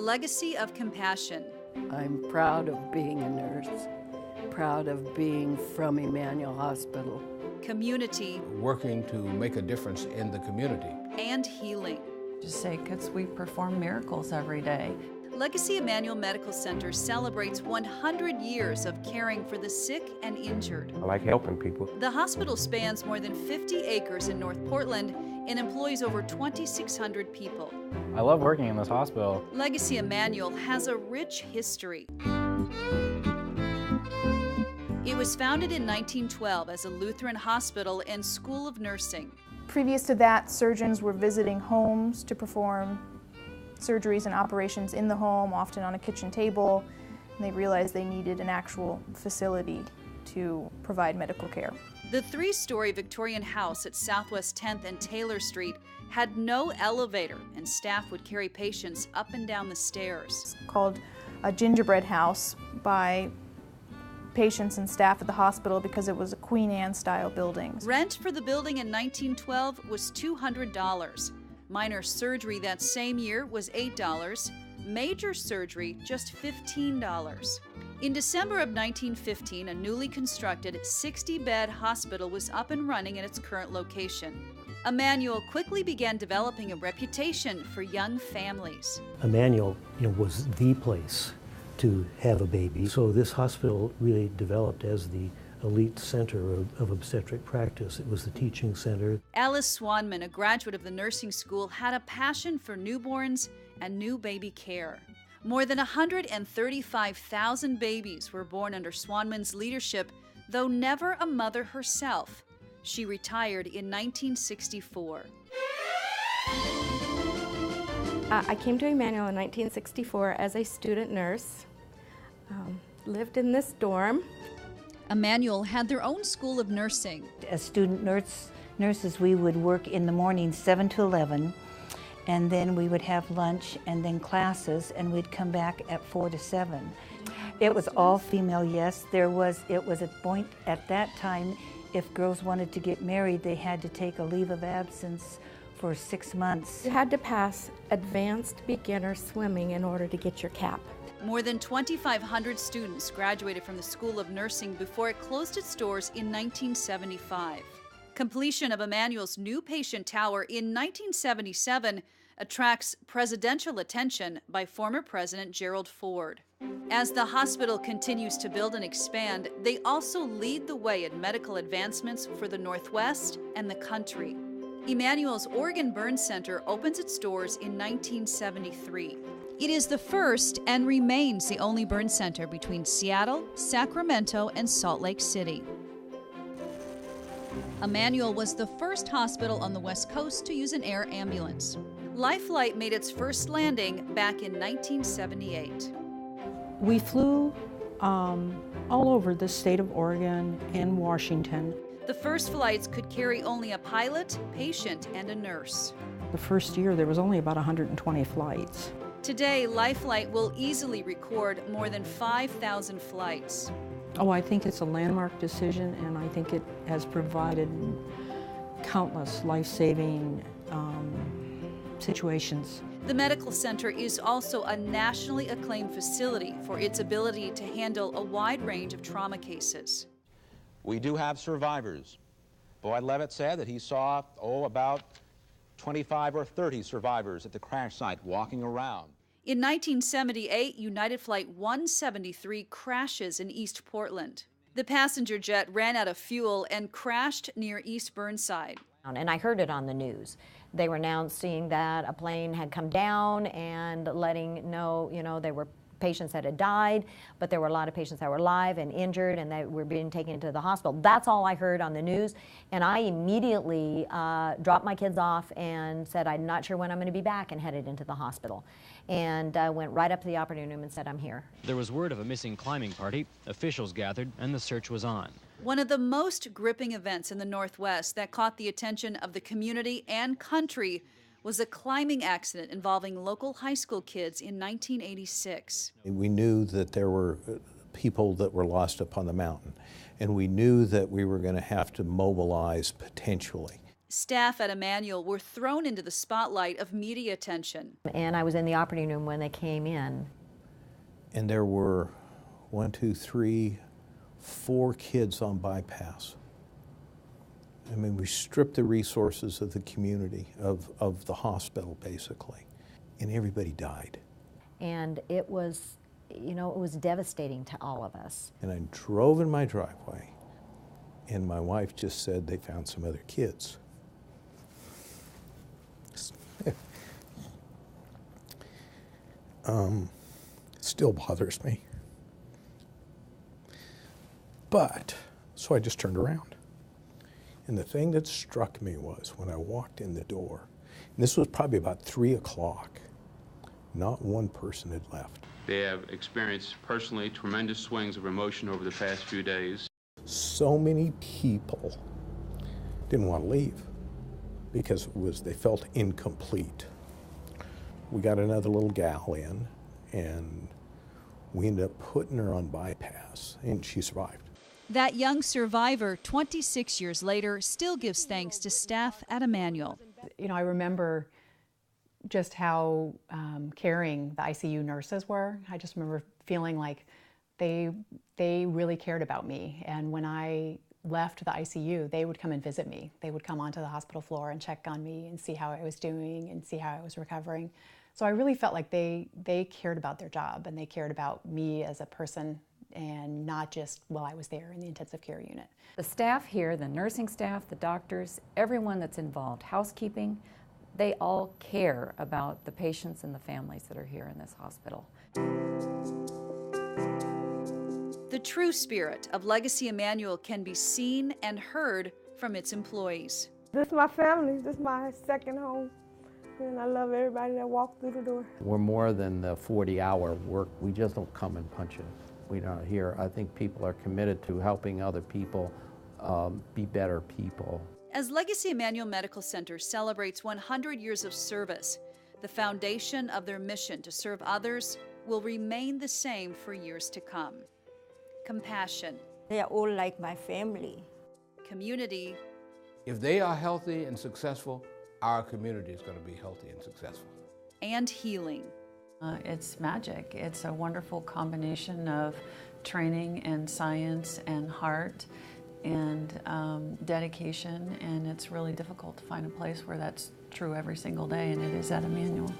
legacy of compassion. I'm proud of being a nurse, proud of being from Emanuel Hospital. Community. Working to make a difference in the community. And healing. Just say, because we perform miracles every day. Legacy Emanuel Medical Center celebrates 100 years of caring for the sick and injured. I like helping people. The hospital spans more than 50 acres in North Portland and employs over 2,600 people. I love working in this hospital. Legacy Emanuel has a rich history. It was founded in 1912 as a Lutheran hospital and school of nursing. Previous to that, surgeons were visiting homes to perform surgeries and operations in the home, often on a kitchen table, and they realized they needed an actual facility to provide medical care. The three-story Victorian house at Southwest 10th and Taylor Street had no elevator, and staff would carry patients up and down the stairs. It's called a gingerbread house by patients and staff at the hospital because it was a Queen Anne style building. Rent for the building in 1912 was $200. Minor surgery that same year was $8. Major surgery just $15. In December of 1915, a newly constructed 60-bed hospital was up and running at its current location. Emanuel quickly began developing a reputation for young families. Emanuel, was the place to have a baby. So this hospital really developed as the elite center of obstetric practice. It was the teaching center. Alice Swanman, a graduate of the nursing school, had a passion for newborns and new baby care. More than 135,000 babies were born under Swanman's leadership, though never a mother herself. She retired in 1964. I came to Emanuel in 1964 as a student nurse. Lived in this dorm. Emanuel had their own school of nursing. As student nurses, we would work in the morning 7 to 11, and then we would have lunch and then classes, and we'd come back at 4 to 7. It was all female, yes. It was a point at that time, if girls wanted to get married, they had to take a leave of absence for 6 months. You had to pass advanced beginner swimming in order to get your cap. More than 2,500 students graduated from the School of Nursing before it closed its doors in 1975. Completion of Emanuel's new patient tower in 1977 attracts presidential attention by former President Gerald Ford. As the hospital continues to build and expand, they also lead the way in medical advancements for the Northwest and the country. Emanuel's Oregon Burn Center opens its doors in 1973. It is the first and remains the only burn center between Seattle, Sacramento, and Salt Lake City. Emanuel was the first hospital on the West Coast to use an air ambulance. Lifelight made its first landing back in 1978. We flew all over the state of Oregon and Washington. The first flights could carry only a pilot, patient, and a nurse. The first year there was only about 120 flights. Today, Lifelight will easily record more than 5,000 flights. Oh, I think it's a landmark decision, and I think it has provided countless life-saving situations. The medical center is also a nationally acclaimed facility for its ability to handle a wide range of trauma cases. We do have survivors. Boyd Levitt said that he saw, about 25 or 30 survivors at the crash site walking around. In 1978, United Flight 173 crashes in East Portland. The passenger jet ran out of fuel and crashed near East Burnside. And I heard it on the news. They were announcing that a plane had come down and letting know, there were patients that had died, but there were a lot of patients that were alive and injured and that were being taken to the hospital. That's all I heard on the news, and I immediately dropped my kids off and said, I'm not sure when I'm going to be back, and headed into the hospital. And went right up to the operating room and said, I'm here. There was word of a missing climbing party. Officials gathered, and the search was on. One of the most gripping events in the Northwest that caught the attention of the community and country was a climbing accident involving local high school kids in 1986. We knew that there were people that were lost up on the mountain, and we knew that we were going to have to mobilize potentially. Staff at Emanuel were thrown into the spotlight of media attention. And I was in the operating room when they came in. And there were 1, 2, 3, 4 kids on bypass. I mean, we stripped the resources of the community, of the hospital, basically, and everybody died. And it was, you know, it was devastating to all of us. And I drove in my driveway, and my wife just said they found some other kids. Still bothers me. But, so I just turned around. And the thing that struck me was when I walked in the door, and this was probably about 3 o'clock, not one person had left. They have experienced personally tremendous swings of emotion over the past few days. So many people didn't want to leave because they felt incomplete. We got another little gal in, and we ended up putting her on bypass, and she survived. That young survivor, 26 years later, still gives thanks to staff at Emanuel. You know, I remember just how caring the ICU nurses were. I just remember feeling like they really cared about me. And when I left the ICU, they would come and visit me. They would come onto the hospital floor and check on me and see how I was doing and see how I was recovering. So I really felt like they cared about their job, and they cared about me as a person, and not just while I was there in the intensive care unit. The staff here, the nursing staff, the doctors, everyone that's involved, housekeeping, they all care about the patients and the families that are here in this hospital. The true spirit of Legacy Emanuel can be seen and heard from its employees. This is my family. This is my second home. And I love everybody that walked through the door. We're more than the 40-hour work. We just don't come and punch it. We don't here. I think people are committed to helping other people be better people. As Legacy Emanuel Medical Center celebrates 100 years of service, the foundation of their mission to serve others will remain the same for years to come. Compassion. They are all like my family. Community. If they are healthy and successful, our community is going to be healthy and successful. And healing. It's magic. It's a wonderful combination of training and science and heart and dedication, and it's really difficult to find a place where that's true every single day, and it is at Emanuel.